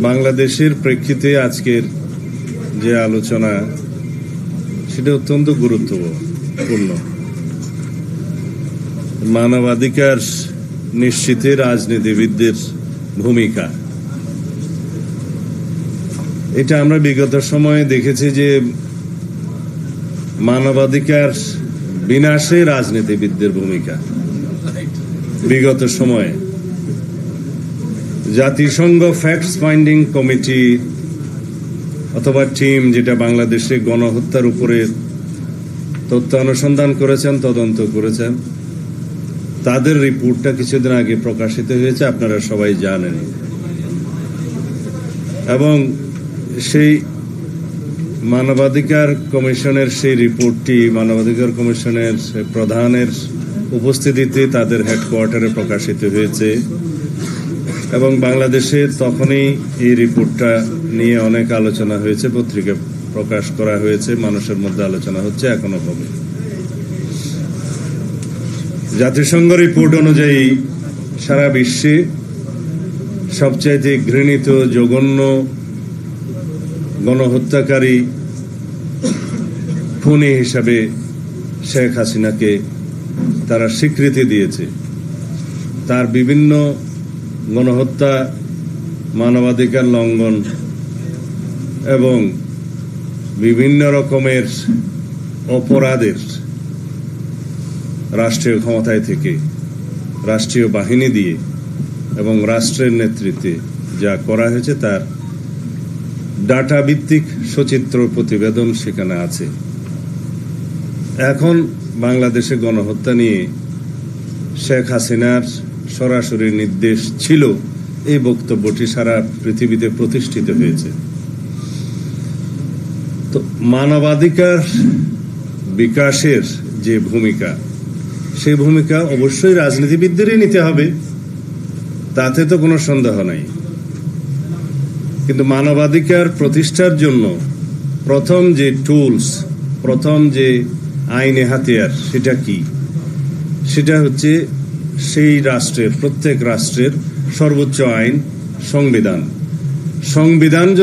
বাংলাদেশের প্রেক্ষিতে আজকের যে আলোচনা সেটা অত্যন্ত গুরুত্বপূর্ণ। মানবাধিকার নিশ্চিতে রাজনীতিবিদদের ভূমিকা, এটা আমরা বিগত সময়ে দেখেছি যে মানবাধিকার বিনাশে রাজনীতিবিদদের ভূমিকা। বিগত সময়ে জাতিসংঘ ফ্যাক্টস ফাইন্ডিং কমিটি অথবা টিম, যেটা বাংলাদেশে গণহত্যার উপরে তথ্য অনুসন্ধান করেছেন, তদন্ত করেছেন, তাদের রিপোর্টটা কিছুদিন আগে প্রকাশিত হয়েছে, আপনারা সবাই জানেন। এবং সেই মানবাধিকার কমিশনের সেই রিপোর্টটি মানবাধিকার কমিশনের প্রধানের উপস্থিতিতে তাদের হেডকোয়ার্টারে প্রকাশিত হয়েছে। এবং বাংলাদেশে তখনই এই রিপোর্টটা নিয়ে অনেক আলোচনা হয়েছে, পত্রিকা প্রকাশ করা হয়েছে, মানুষের মধ্যে আলোচনা হচ্ছে, এখনো হবে। জাতিসংঘ রিপোর্ট অনুযায়ী সারা বিশ্বে সবচাইতে ঘৃণিত জঘন্য গণহত্যাকারী খুনি হিসাবে শেখ হাসিনাকে তারা স্বীকৃতি দিয়েছে। তার বিভিন্ন গণহত্যা, মানবাধিকার লঙ্ঘন এবং বিভিন্ন রকমের অপরাধের রাষ্ট্রীয় ক্ষমতায় থেকে, রাষ্ট্রীয় বাহিনী দিয়ে এবং রাষ্ট্রের নেতৃত্বে যা করা হয়েছে তার ডাটা ভিত্তিক সচিত্র প্রতিবেদন সেখানে আছে। এখন বাংলাদেশে গণহত্যা নিয়ে শেখ হাসিনার সরাসরি নির্দেশ ছিল, এই বক্তব্যটি সারা পৃথিবীতে প্রতিষ্ঠিত হয়েছে। তো মানবাধিকার বিকাশের যে ভূমিকা, সেই ভূমিকা অবশ্যই রাজনীতিবিদদেরই নিতে হবে, তাতে তো কোনো সন্দেহ নাই। কিন্তু মানবাধিকার প্রতিষ্ঠার জন্য প্রথম যে টুলস, প্রথম যে আইনে হাতিয়ার, সেটা কি? সেটা হচ্ছে সেই রাষ্ট্রের, প্রত্যেক রাষ্ট্রের সর্বোচ্চ আইন সংবিধান। সংবিধানে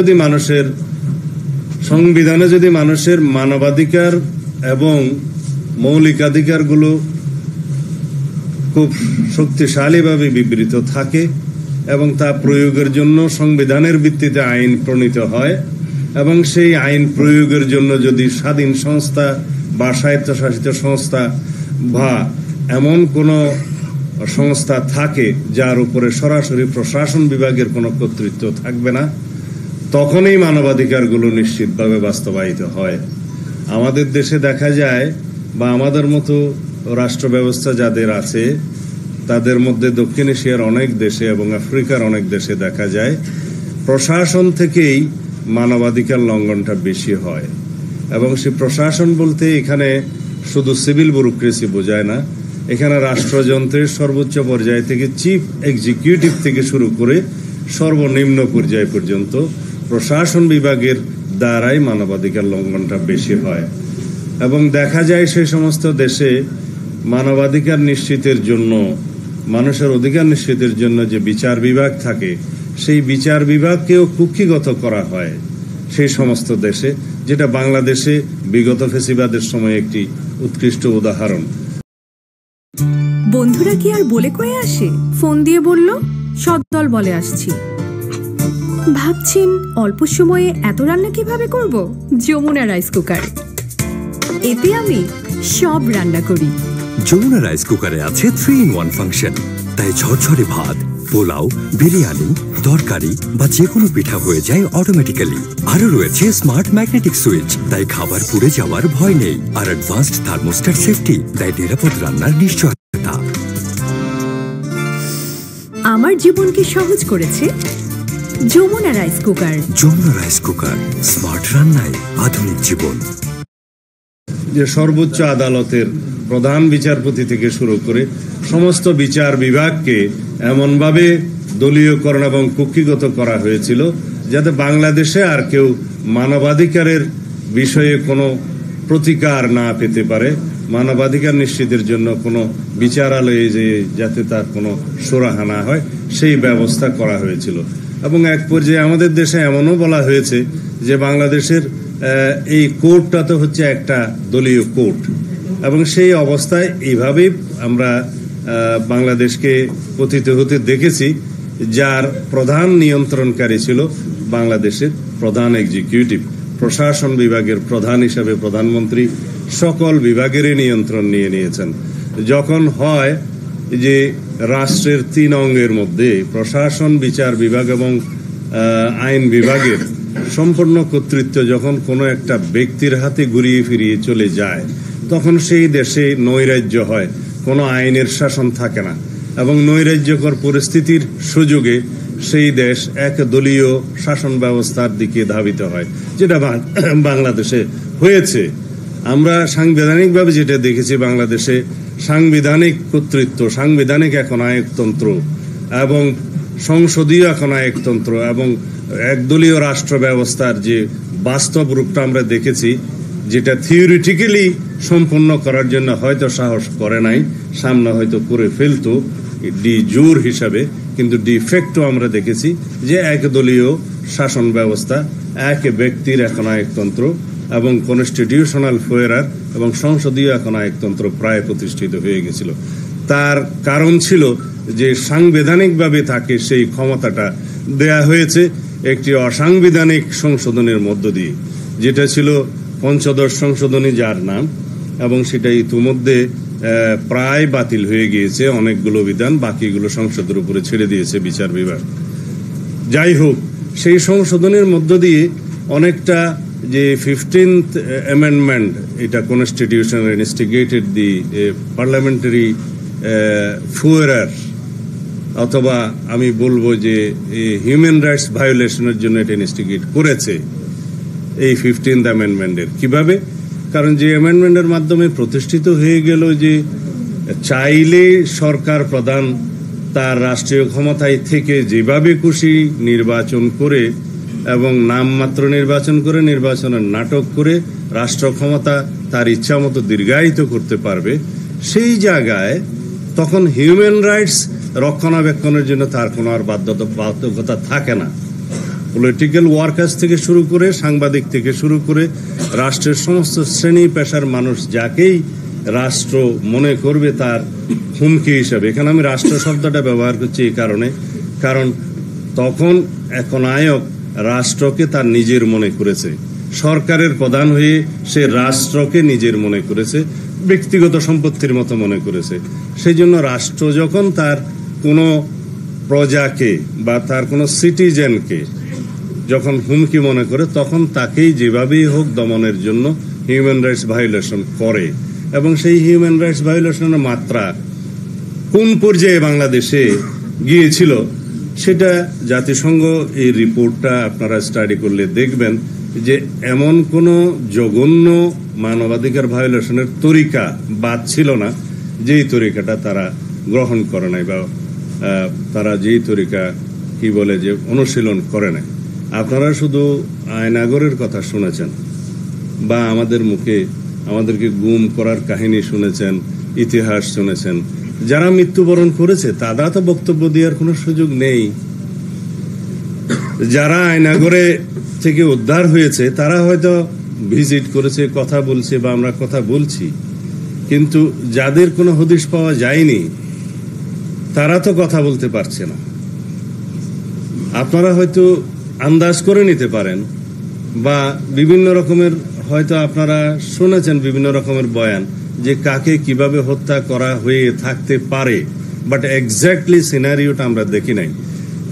যদি মানুষের মানবাধিকার এবং মৌলিকাধিকারগুলো খুব শক্তিশালীভাবে বিবৃত থাকে এবং তা প্রয়োগের জন্য সংবিধানের ভিত্তিতে আইন প্রণীত হয়, এবং সেই আইন প্রয়োগের জন্য যদি স্বাধীন সংস্থা বা স্বায়ত্তশাসিত সংস্থা বা এমন কোনো সংস্থা থাকে যার উপরে সরাসরি প্রশাসন বিভাগের কোনো কর্তৃত্ব থাকবে না, তখনই মানবাধিকারগুলো নিশ্চিতভাবে বাস্তবায়িত হয়। আমাদের দেশে দেখা যায়, বা আমাদের মতো রাষ্ট্র ব্যবস্থা যাদের আছে তাদের মধ্যে দক্ষিণ এশিয়ার অনেক দেশে এবং আফ্রিকার অনেক দেশে দেখা যায় প্রশাসন থেকেই মানবাধিকার লঙ্ঘনটা বেশি হয়। এবং সেই প্রশাসন বলতে এখানে শুধু সিভিল ব্যুরোক্রেসি বোঝায় না, এখানে রাষ্ট্রযন্ত্রের সর্বোচ্চ পর্যায় থেকে চিফ এক্সিকিউটিভ থেকে শুরু করে সর্বনিম্ন পর্যায় পর্যন্ত প্রশাসন বিভাগের দ্বারাই মানবাধিকার লঙ্ঘনটা বেশি হয়। এবং দেখা যায় সেই সমস্ত দেশে মানবাধিকার নিশ্চিতের জন্য, মানুষের অধিকার নিশ্চিতের জন্য যে বিচার বিভাগ থাকে, সেই বিচার বিভাগকেও কুক্ষিগত করা হয় সেই সমস্ত দেশে, যেটা বাংলাদেশে বিগত ফ্যাসিবাদের সময় একটি উৎকৃষ্ট উদাহরণ। বন্ধুরা কি আর বলে কয়ে আসে, ফোন দিয়ে বলল সদল বলে আসছি। ভাবছেন অল্প সময়ে এত রান্না কিভাবে করব? যমুনা রাইস কুকার, এতে আমি সব রান্না করি। যমুনা রাইস কুকারে আছে 3-in-1 ফাংশন, তাই ঝরঝরে ভাত, পোলাও, বিরিয়ানি, তরকারি বা যে কোনো পিঠা হয়ে যায় অটোমেটিক্যালি। আরও রয়েছে স্মার্ট ম্যাগনেটিক সুইচ, তাই খাবার পুড়ে যাওয়ার ভয় নেই। আর অ্যাডভান্সড থার্মোস্ট্যাট সেফটি, তাই নিরাপদ রান্নার নিশ্চয়তা। আমার জীবনকে সহজ করেছে Jamuna rice cooker. Jamuna rice cooker, smart রান্নায় আধুনিক জীবন। যে সর্বোচ্চ আদালতের প্রধান বিচারপতি থেকে শুরু করে সমস্ত বিচার বিভাগকে এমনভাবে দলীয়করণ এবং কুক্ষিগত করা হয়েছিল যাতে বাংলাদেশে আর কেউ মানবাধিকারের বিষয়ে কোনো প্রতিকার না পেতে পারে, মানবাধিকার নিশ্চিতের জন্য কোনো বিচারালয়ে যে যাতে তার কোনো সুরাহা না হয় সেই ব্যবস্থা করা হয়েছিল। এবং এক পর্যায়ে আমাদের দেশে এমনও বলা হয়েছে যে বাংলাদেশের এই কোর্টটা তো হচ্ছে একটা দলীয় কোর্ট, এবং সেই অবস্থায় এইভাবেই আমরা বাংলাদেশকে পতিত হতে দেখেছি, যার প্রধান নিয়ন্ত্রণকারী ছিল বাংলাদেশের প্রধান এক্সিকিউটিভ। প্রশাসন বিভাগের প্রধান হিসাবে প্রধানমন্ত্রী সকল বিভাগেরই নিয়ন্ত্রণ নিয়ে নিয়েছেন। যখন হয় যে রাষ্ট্রের 3 অঙ্গের মধ্যে প্রশাসন, বিচার বিভাগ এবং আইন বিভাগের সম্পূর্ণ কর্তৃত্ব যখন কোনো একটা ব্যক্তির হাতে ঘুরিয়ে ফিরিয়ে চলে যায়, তখন সেই দেশে নৈরাজ্য হয়, কোনো আইনের শাসন থাকে না, এবং নৈরাজ্যকর পরিস্থিতির সুযোগে সেই দেশ এক দলীয় শাসন ব্যবস্থার দিকে ধাবিত হয়, যেটা বাংলাদেশে হয়েছে। আমরা সাংবিধানিকভাবে যেটা দেখেছি, বাংলাদেশে সাংবিধানিক কর্তৃত্ব, সাংবিধানিক একনায়কতন্ত্র এবং সংসদীয় একনায়কতন্ত্র এবং একদলীয় রাষ্ট্র ব্যবস্থার যে বাস্তব রূপটা আমরা দেখেছি, যেটা থিওরিটিক্যালি সম্পূর্ণ করার জন্য হয়তো সাহস করে নাই, সামনে হয়তো করে ফেলতো ডি জোর হিসাবে, কিন্তু ডিফেক্টও আমরা দেখেছি যে একদলীয় শাসন ব্যবস্থা, এক ব্যক্তির একনায়কতন্ত্র এবং কনস্টিটিউশনাল ফোয়ারার এবং সংসদীয় একনায়কতন্ত্র প্রায় প্রতিষ্ঠিত হয়ে গেছিল। তার কারণ ছিল যে সাংবিধানিকভাবে তাকে সেই ক্ষমতাটা দেয়া হয়েছে একটি অসাংবিধানিক সংশোধনের মধ্য দিয়ে, যেটা ছিল পঞ্চদশ সংশোধনী যার নাম, এবং সেটা ইতিমধ্যে প্রায় বাতিল হয়ে গিয়েছে। অনেকগুলো বিধান বাকিগুলো সংসদের উপরে ছেড়ে দিয়েছে বিচার বিভাগ। যাই হোক, সেই সংশোধনের মধ্য দিয়ে অনেকটা যে 15th অ্যামেন্ডমেন্ট, এটা কনস্টিটিউশন ইনস্টিগেটেড দি পার্লামেন্টারি ফুয়ারার, অথবা আমি বলবো যে হিউম্যান রাইটস ভায়োলেশনের জন্য এটা ইনস্টিগেট করেছে এই 15th অ্যামেন্ডমেন্টের। কিভাবে? কারণ যে অ্যামেন্ডমেন্টের মাধ্যমে প্রতিষ্ঠিত হয়ে গেল যে চাইলে সরকার প্রধান তার রাষ্ট্রীয় ক্ষমতায় থেকে যেভাবে খুশি নির্বাচন করে এবং নামমাত্র নির্বাচন করে, নির্বাচনের নাটক করে রাষ্ট্র ক্ষমতা তার ইচ্ছা মতো দীর্ঘায়িত করতে পারবে, সেই জায়গায় তখন হিউম্যান রাইটস রক্ষণাবেক্ষণের জন্য তার কোনো আর বাধ্যকতা থাকে না। পলিটিক্যাল ওয়ার্কার্স থেকে শুরু করে, সাংবাদিক থেকে শুরু করে, রাষ্ট্রের সমস্ত শ্রেণী পেশার মানুষ যাকেই রাষ্ট্র মনে করবে তার হুমকি হিসাবে, এখানে আমি রাষ্ট্র শব্দটা ব্যবহার করছি এই কারণে, কারণ তখন একনায়ক রাষ্ট্রকে তার নিজের মনে করেছে, সরকারের প্রধান হয়ে সে রাষ্ট্রকে নিজের মনে করেছে, ব্যক্তিগত সম্পত্তির মতো মনে করেছে। সেই জন্য রাষ্ট্র যখন তার কোনো প্রজাকে বা তার কোনো সিটিজেনকে যখন হুমকি মনে করে, তখন তাকেই যেভাবেই হোক দমনের জন্য হিউম্যান রাইটস ভায়োলেশন করে। এবং সেই হিউম্যান রাইটস ভায়োলেশনের মাত্রা কোন পর্যায়ে বাংলাদেশে গিয়েছিল সেটা জাতিসংঘ এই রিপোর্টটা আপনারা স্টাডি করলে দেখবেন যে এমন কোনো জঘন্য মানবাধিকার ভায়োলেশনের তরিকা বাদ ছিল না যেই তরিকাটা তারা গ্রহণ করে নাই, বা তারা যেই তরিকা কি বলে যে অনুশীলন করে নাই। আপনারা শুধু আয়নাগরের কথা শুনেছেন, বা আমাদের মুখে আমাদেরকে গুম করার কাহিনী শুনেছেন, ইতিহাস শুনেছেন। যারা মৃত্যুবরণ করেছে তারা তো বক্তব্য দেওয়ার কোনো সুযোগ নেই। যারা আয়নাগরে থেকে উদ্ধার হয়েছে তারা হয়তো ভিজিট করেছে, কথা বলছে, বা আমরা কথা বলছি, কিন্তু যাদের কোনো হদিশ পাওয়া যায়নি তারা তো কথা বলতে পারছে না। আপনারা হয়তো আন্দাজ করে নিতে পারেন, বা বিভিন্ন রকমের হয়তো আপনারা শুনেছেন বিভিন্ন রকমের বয়ান যে কাকে কিভাবে হত্যা করা হয়ে থাকতে পারে, বাট এক্স্যাক্টলি সিনারিওটা আমরা দেখি নাই।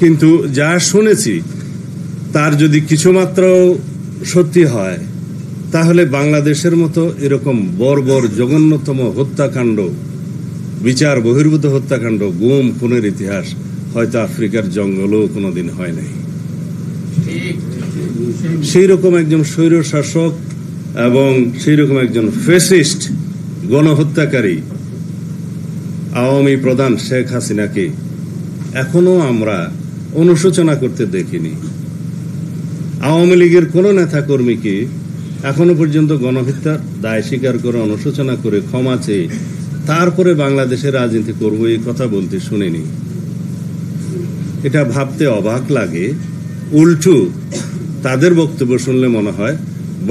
কিন্তু যা শুনেছি তার যদি কিছুমাত্র সত্যি হয়, তাহলে বাংলাদেশের মতো এরকম বর্বর জঘন্যতম হত্যাকাণ্ড, বিচার বহির্ভূত হত্যাকাণ্ড, গুম খুনের ইতিহাস হয়তো আফ্রিকার জঙ্গলেও কোনোদিন হয় নাই। সেই রকম একজন স্বৈর শাসক এবং সেই রকম একজন ফ্যাসিস্ট গণহত্যাকারী আওয়ামী প্রধান শেখ হাসিনাকে এখনো আমরা অনুশোচনা করতে দেখিনি। আওয়ামী লীগের কোন নেতা কর্মীকে এখনো পর্যন্ত গণহত্যার দায় স্বীকার করে, অনুশোচনা করে, ক্ষমা চেয়ে তারপরে বাংলাদেশের রাজনীতি করবো এই কথা বলতে শুনিনি। এটা ভাবতে অবাক লাগে উল্টো তাদের বক্তব্য শুনলে মনে হয়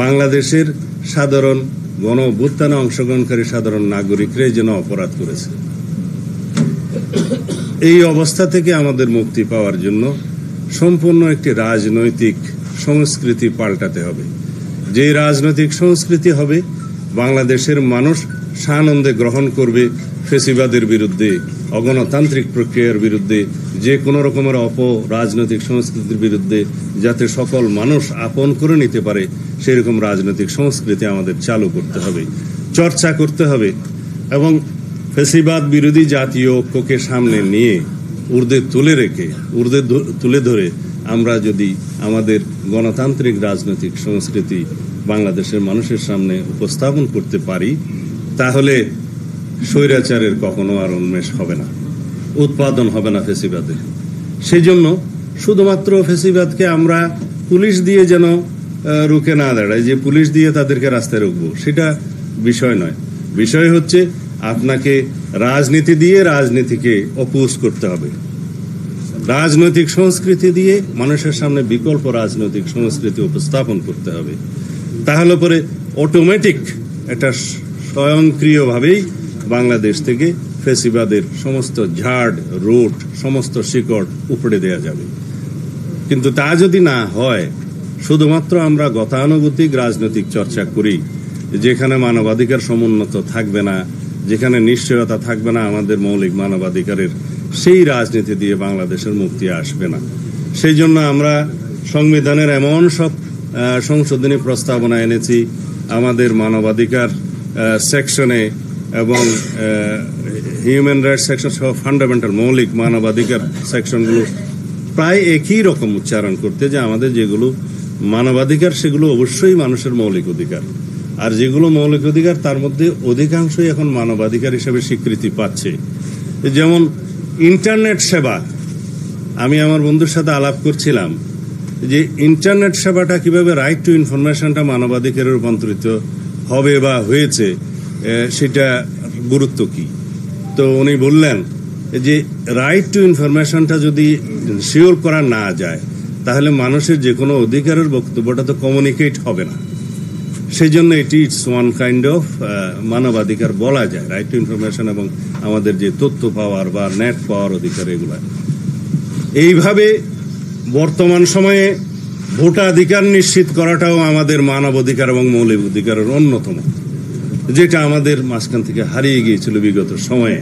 বাংলাদেশের সাধারণ গণ অভ্যুত্থানে অংশগ্রহণকারী সাধারণ নাগরিকরাই যেন অপরাধ করেছে। এই অবস্থা থেকে আমাদের মুক্তি পাওয়ার জন্য সম্পূর্ণ একটি রাজনৈতিক সংস্কৃতি পাল্টাতে হবে। যে রাজনৈতিক সংস্কৃতি হবে বাংলাদেশের মানুষ সানন্দে গ্রহণ করবে ফেসিবাদের বিরুদ্ধে, অগণতান্ত্রিক প্রক্রিয়ার বিরুদ্ধে, যে কোনো রকমের রাজনৈতিক সংস্কৃতির বিরুদ্ধে যাতে সকল মানুষ আপন করে নিতে পারে সেরকম রাজনৈতিক সংস্কৃতি আমাদের চালু করতে হবে, চর্চা করতে হবে। এবং ফেসিবাদ বিরোধী জাতীয় ঐক্যকে সামনে নিয়ে ঊর্ধ্বে তুলে ধরে আমরা যদি আমাদের গণতান্ত্রিক রাজনৈতিক সংস্কৃতি বাংলাদেশের মানুষের সামনে উপস্থাপন করতে পারি, তাহলে স্বৈরাচারের কখনো আর উন্মেষ হবে না, উৎপাদন হবে না ফেসিবাদের। সেই জন্য শুধুমাত্র ফেসিবাদকে আমরা পুলিশ দিয়ে যেন রুখে না দাঁড়াই, যে পুলিশ দিয়ে তাদেরকে রাস্তায় রুখবো, সেটা বিষয় নয়। বিষয় হচ্ছে আপনাকে রাজনীতি দিয়ে রাজনীতিকে অপোজ করতে হবে, রাজনৈতিক সংস্কৃতি দিয়ে মানুষের সামনে বিকল্প রাজনৈতিক সংস্কৃতি উপস্থাপন করতে হবে। তাহলে পরে অটোমেটিক একটা স্বয়ংক্রিয়ভাবেই বাংলাদেশ থেকে ফেসিবাদের সমস্ত ঝাড় রুট, সমস্ত শিকড় উপড়ে দেওয়া যাবে। কিন্তু তা যদি না হয়, শুধুমাত্র আমরা গতানুগতিক রাজনৈতিক চর্চা করি, যেখানে মানবাধিকার সমুন্নত থাকবে না, যেখানে নিশ্চয়তা থাকবে না আমাদের মৌলিক মানবাধিকারের, সেই রাজনীতি দিয়ে বাংলাদেশের মুক্তি আসবে না। সেই জন্য আমরা সংবিধানের এমন সব সংশোধনী প্রস্তাবনা এনেছি আমাদের মানবাধিকার সেকশনে এবং হিউম্যান রাইটস সেকশন সহ ফান্ডামেন্টাল মৌলিক মানবাধিকার সেকশনগুলো প্রায় একই রকম উচ্চারণ করতে, যে আমাদের যেগুলো মানবাধিকার সেগুলো অবশ্যই মানুষের মৌলিক অধিকার, আর যেগুলো মৌলিক অধিকার তার মধ্যে অধিকাংশই এখন মানবাধিকার হিসেবে স্বীকৃতি পাচ্ছে। যেমন ইন্টারনেট সেবা, আমি আমার বন্ধুর সাথে আলাপ করছিলাম যে ইন্টারনেট সেবাটা কিভাবে রাইট টু ইনফরমেশনটা মানবাধিকারে রূপান্তরিত হবে বা হয়েছে, সেটা গুরুত্ব কি। তো উনি বললেন যে রাইট টু ইনফরমেশনটা যদি শিওর করা না যায়, তাহলে মানুষের যে কোনো অধিকারের বক্তব্যটা তো কমিউনিকেট হবে না। সেই জন্য এটি ইটস ওয়ান কাইন্ড অফ মানবাধিকার বলা যায়, রাইট টু ইনফরমেশন এবং আমাদের যে তথ্য পাওয়ার বা নেট পাওয়ার অধিকার, এগুলা। এইভাবে বর্তমান সময়ে ভোটাধিকার নিশ্চিত করাটাও আমাদের মানবাধিকার এবং মৌলিক অধিকারের অন্যতম, যেটা আমাদের মাঝখান থেকে হারিয়ে গিয়েছিল বিগত সময়ে।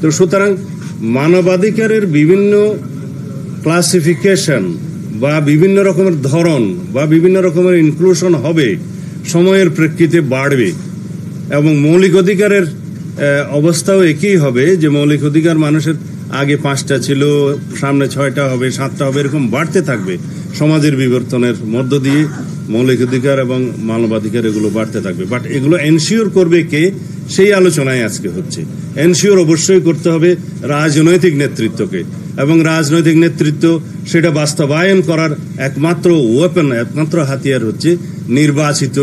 তো সুতরাং মানবাধিকারের বিভিন্ন ক্লাসিফিকেশন বা বিভিন্ন রকমের ধরন বা বিভিন্ন রকমের ইনক্লুশন হবে, সময়ের প্রেক্ষিতে বাড়বে। এবং মৌলিক অধিকারের অবস্থাও একই হবে, যে মৌলিক অধিকার মানুষের আগে 5টা ছিল, সামনে 6টা হবে, 7টা হবে, এরকম বাড়তে থাকবে। সমাজের বিবর্তনের মধ্য দিয়ে মৌলিক অধিকার এবং মানবাধিকার এগুলো বাড়তে থাকবে। বাট এগুলো এনশিওর করবে কে, সেই আলোচনায় আজকে হচ্ছে। এনশিওর অবশ্যই করতে হবে রাজনৈতিক নেতৃত্বকে, এবং রাজনৈতিক নেতৃত্ব সেটা বাস্তবায়ন করার একমাত্র ওয়েপন, একমাত্র হাতিয়ার হচ্ছে নির্বাচিত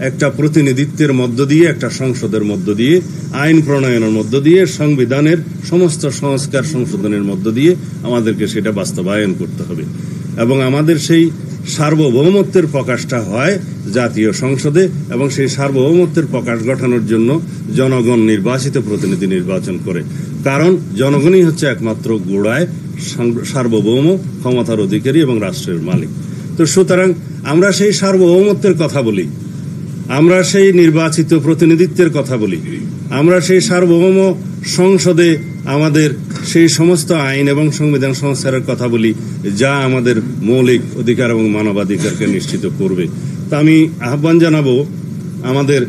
একটা প্রতিনিধিত্বের মধ্য দিয়ে, একটা সংসদের মধ্য দিয়ে, আইন প্রণয়নের মধ্য দিয়ে, সংবিধানের সমস্ত সংস্কার সংশোধনের মধ্য দিয়ে আমাদেরকে সেটা বাস্তবায়ন করতে হবে। এবং আমাদের সেই সার্বভৌমত্বের প্রকাশটা হয় জাতীয় সংসদে, এবং সেই সার্বভৌমত্বের প্রকাশ ঘটানোর জন্য জনগণ নির্বাচিত প্রতিনিধি নির্বাচন করে। কারণ জনগণই হচ্ছে একমাত্র গোড়ায় সার্বভৌম ক্ষমতার অধিকারী এবং রাষ্ট্রের মালিক। তো সুতরাং আমরা সেই সার্বভৌমত্বের কথা বলি, আমরা সেই নির্বাচিত প্রতিনিধিত্বের কথা বলি, আমরা সেই সার্বভৌম সংসদে আমাদের সেই সমস্ত আইন এবং সংবিধান সংস্কারের কথা বলি, যা আমাদের মৌলিক অধিকার এবং মানবাধিকারকে নিশ্চিত করবে। তা আমি আহ্বান জানাবো আমাদের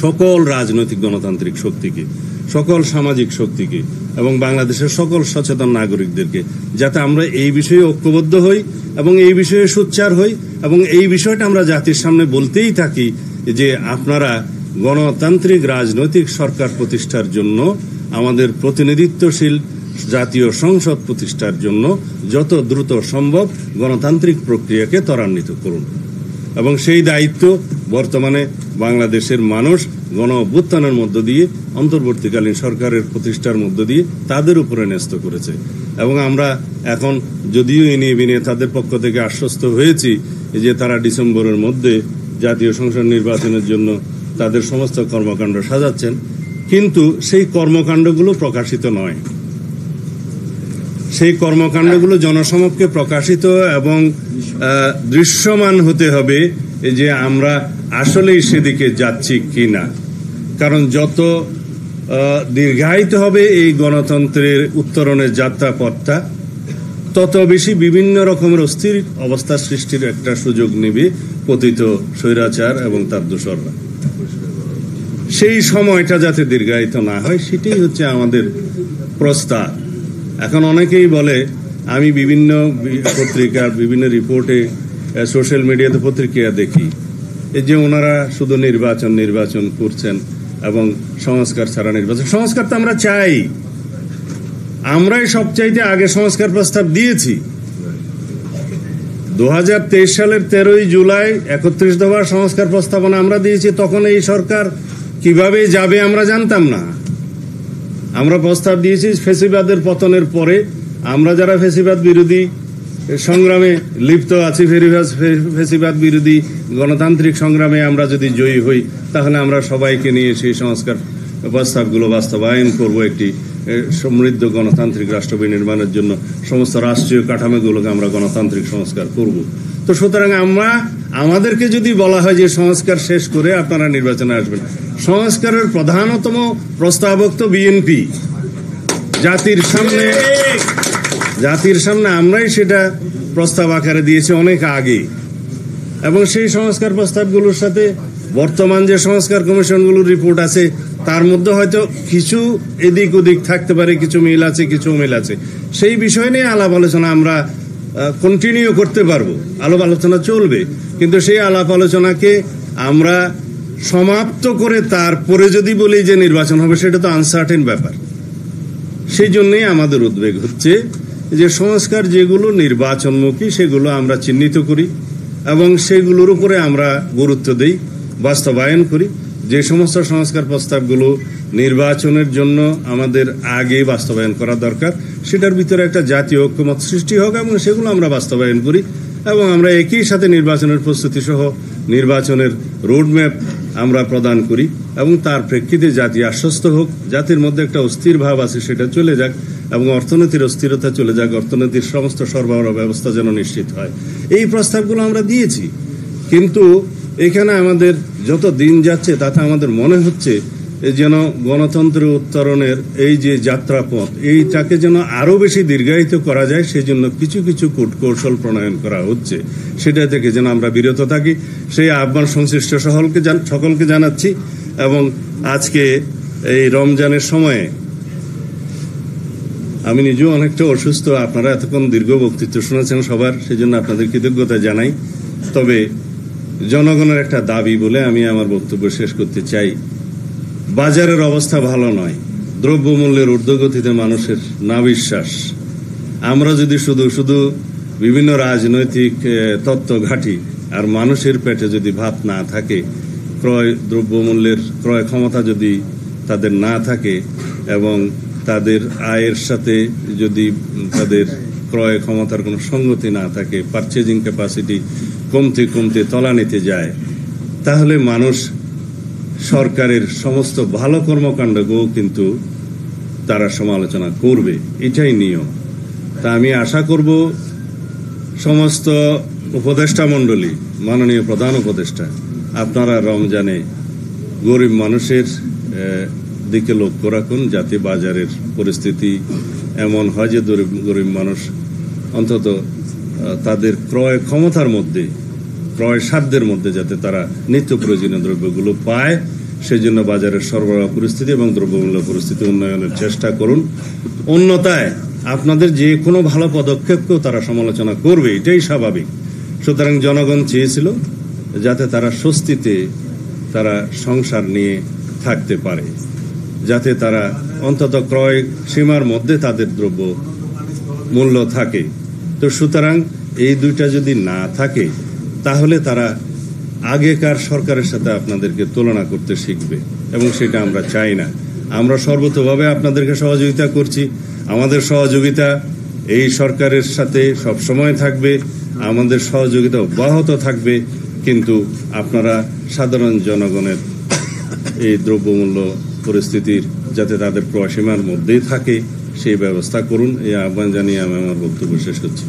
সকল রাজনৈতিক গণতান্ত্রিক শক্তিকে, সকল সামাজিক শক্তিকে এবং বাংলাদেশের সকল সচেতন নাগরিকদেরকে, যাতে আমরা এই বিষয়ে ঐক্যবদ্ধ হই এবং এই বিষয়ে সোচ্চার হই, এবং এই বিষয়টা আমরা জাতির সামনে বলতেই থাকি যে আপনারা গণতান্ত্রিক রাজনৈতিক সরকার প্রতিষ্ঠার জন্য, আমাদের প্রতিনিধিত্বশীল জাতীয় সংসদ প্রতিষ্ঠার জন্য যত দ্রুত সম্ভব গণতান্ত্রিক প্রক্রিয়াকে ত্বরান্বিত করুন। এবং সেই দায়িত্ব বর্তমানে বাংলাদেশের মানুষ গণ অভ্যুত্থানের মধ্য দিয়ে অন্তর্বর্তীকালীন সরকারের প্রতিষ্ঠার মধ্য দিয়ে তাদের উপরে ন্যস্ত করেছে। এবং আমরা এখন যদিও এনিয়ে বিনিয়ে তাদের পক্ষ থেকে আশ্বস্ত হয়েছি যে তারা ডিসেম্বরের মধ্যে জাতীয় সংসদ নির্বাচনের জন্য তাদের সমস্ত কর্মকাণ্ড সাজাচ্ছেন, কিন্তু সেই কর্মকাণ্ডগুলো প্রকাশিত নয়। সেই কর্মকাণ্ডগুলো জনসমক্ষে প্রকাশিত এবং দৃশ্যমান হতে হবে যে আমরা আসলেই সেদিকে যাচ্ছি কিনা। কারণ যত দীর্ঘায়িত হবে এই গণতন্ত্রের উত্তরণের যাত্রাপথটা, তত বেশি বিভিন্ন রকমের অস্থির অবস্থা সৃষ্টির একটা সুযোগ নেবে পতিত স্বৈরাচার এবং তার দোসররা। সেই সময়টা যাতে দীর্ঘায়িত না হয় সেটাই হচ্ছে আমাদের প্রস্তাব। এখন অনেকেই বলে, আমি বিভিন্ন পত্রিকার বিভিন্ন রিপোর্টে সোশ্যাল মিডিয়াতে পত্রিকা দেখি যে ওনারা শুধু নির্বাচন করছেন এবং সংস্কার ছাড়া নির্বাচন। সংস্কার তো আমরা চাই, আমরাই সবচাইতে আগে সংস্কার প্রস্তাব দিয়েছি। 2023 সালের 13ই জুলাই 31 দফার সংস্কার প্রস্তাবনা আমরা দিয়েছি। তখন এই সরকার কিভাবে যাবে আমরা জানতাম না। আমরা প্রস্তাব দিয়েছি ফ্যাসিবাদের পতনের পরে আমরা যারা ফ্যাসিবাদ বিরোধী সংগ্রামে লিপ্ত আছি, ফ্যাসিবাদ বিরোধী গণতান্ত্রিক সংগ্রামে আমরা যদি জয়ী হই, তাহলে আমরা সবাইকে নিয়ে সেই সংস্কার প্রস্তাবগুলো বাস্তবায়ন করব। একটি সমৃদ্ধ গণতান্ত্রিক রাষ্ট্র বিনির্মাণের জন্য সমস্ত রাষ্ট্রীয় কাঠামোগুলোকে আমরা গণতান্ত্রিক সংস্কার করব। তো সুতরাং আমাদেরকে যদি বলা হয় যে সংস্কার শেষ করে আপনারা নির্বাচনে আসবেন, সংস্কারের প্রধানতম প্রস্তাবক তো বিএনপি। জাতির সামনে আমরাই সেটা প্রস্তাব আকারে দিয়েছি অনেক আগে। এবং সেই সংস্কার প্রস্তাবগুলোর সাথে বর্তমান যে সংস্কার কমিশনগুলোর রিপোর্ট আছে তার মধ্যে হয়তো কিছু এদিক ওদিক থাকতে পারে, কিছু মিল আছে, কিছু অমিল আছে। সেই বিষয় নিয়ে আলাপ আলোচনা আমরা কন্টিনিউ করতে পারবো, আলাপ আলোচনা চলবে। কিন্তু সেই আলাপ আলোচনাকে আমরা সমাপ্ত করে তারপরে যদি বলি যে নির্বাচন হবে, সেটা তো আনসার্টেন ব্যাপার। সেই জন্যই আমাদের উদ্বেগ হচ্ছে যে সংস্কার যেগুলো নির্বাচনমুখী সেগুলো আমরা চিহ্নিত করি এবং সেগুলোর উপরে আমরা গুরুত্ব দেই, বাস্তবায়ন করি। যে সমস্ত সংস্কার প্রস্তাবগুলো নির্বাচনের জন্য আমাদের আগে বাস্তবায়ন করা দরকার, সেটার ভিতরে একটা জাতীয় ঐক্যমত সৃষ্টি হোক এবং সেগুলো আমরা বাস্তবায়ন করি। এবং আমরা একই সাথে নির্বাচনের প্রস্তুতি সহ নির্বাচনের রোডম্যাপ আমরা প্রদান করি এবং তার প্রেক্ষিতে জাতি আশ্বস্ত হোক, জাতির মধ্যে একটা অস্থির ভাব আছে সেটা চলে যাক এবং অর্থনীতির অস্থিরতা চলে যাক, অর্থনীতির সমস্ত সরবরাহ ব্যবস্থা যেন নিশ্চিত হয়। এই প্রস্তাবগুলো আমরা দিয়েছি। কিন্তু এখানে আমাদের যত দিন যাচ্ছে তাতে আমাদের মনে হচ্ছে যেন গণতন্ত্রের উত্তরণের এই যে যাত্রাপথ, এইটাকে যেন আরো বেশি দীর্ঘায়িত করা যায়, সেই জন্য কিছু কিছু কূটকৌশল প্রণয়ন করা হচ্ছে। সেটা থেকে যেন আমরা বিরত থাকি, সেই আহ্বান সংশ্লিষ্ট সকলকে জানাচ্ছি। এবং আজকে এই রমজানের সময়ে আমি নিজেও অনেকটা অসুস্থ। আপনারা এতক্ষণ দীর্ঘ বক্তৃতা শুনেছেন সবার, সেই জন্য আপনাদের কৃতজ্ঞতা জানাই। তবে জনগণের একটা দাবি বলে আমি আমার বক্তব্য শেষ করতে চাই। বাজারের অবস্থা ভালো নয়, দ্রব্যমূল্যের ঊর্ধ্বগতিতে মানুষের নাবিশ্বাস। আমরা যদি শুধু বিভিন্ন রাজনৈতিক তত্ত্ব ঘাঁটি আর মানুষের পেটে যদি ভাত না থাকে, দ্রব্যমূল্যের ক্রয় ক্ষমতা যদি তাদের না থাকে এবং তাদের আয়ের সাথে যদি তাদের ক্রয় ক্ষমতার কোনো সঙ্গতি না থাকে, পারচেজিং ক্যাপাসিটি কমতে তলানিতে যায়, তাহলে মানুষ সরকারের সমস্ত ভালো কর্মকাণ্ডকেও কিন্তু তারা সমালোচনা করবে। এটাই নিয়ম। তা আমি আশা করব সমস্ত উপদেষ্টা মণ্ডলী, মাননীয় প্রধান উপদেষ্টা, আপনারা রমজানে গরিব মানুষের দিকে লক্ষ্য রাখুন, যাতে বাজারের পরিস্থিতি এমন হয় যে গরিব মানুষ অন্তত তাদের ক্রয় ক্ষমতার মধ্যে, ক্রয় সাধ্যের মধ্যে যাতে তারা নিত্য প্রয়োজনীয় দ্রব্যগুলো পায়, সেই জন্য বাজারের সরবরাহ পরিস্থিতি এবং দ্রব্যমূল্য পরিস্থিতি উন্নয়নের চেষ্টা করুন। অন্যথায় আপনাদের যে কোনো ভালো পদক্ষেপকেও তারা সমালোচনা করবে, এটাই স্বাভাবিক। সুতরাং জনগণ চেয়েছিল যাতে তারা স্বস্তিতে তারা সংসার নিয়ে থাকতে পারে, যাতে তারা অন্তত ক্রয় সীমার মধ্যে তাদের দ্রব্য মূল্য থাকে। তো সুতরাং এই দুইটা যদি না থাকে, তাহলে তারা আগেকার সরকারের সাথে আপনাদেরকে তুলনা করতে শিখবে। এবং সেটা আমরা চাই না। আমরা সর্বতোভাবে আপনাদেরকে সহযোগিতা করছি। আমাদের সহযোগিতা এই সরকারের সাথে সব সময় থাকবে, আমাদের সহযোগিতা অব্যাহত থাকবে, কিন্তু আপনারা সাধারণ জনগণের এই দ্রব্যমূল্য পরিস্থিতির যাতে তাদের প্রসীমার মধ্যেই থাকে সেই ব্যবস্থা করুন। এই আহ্বান জানিয়ে আমি আমার বক্তব্য শেষ করছি।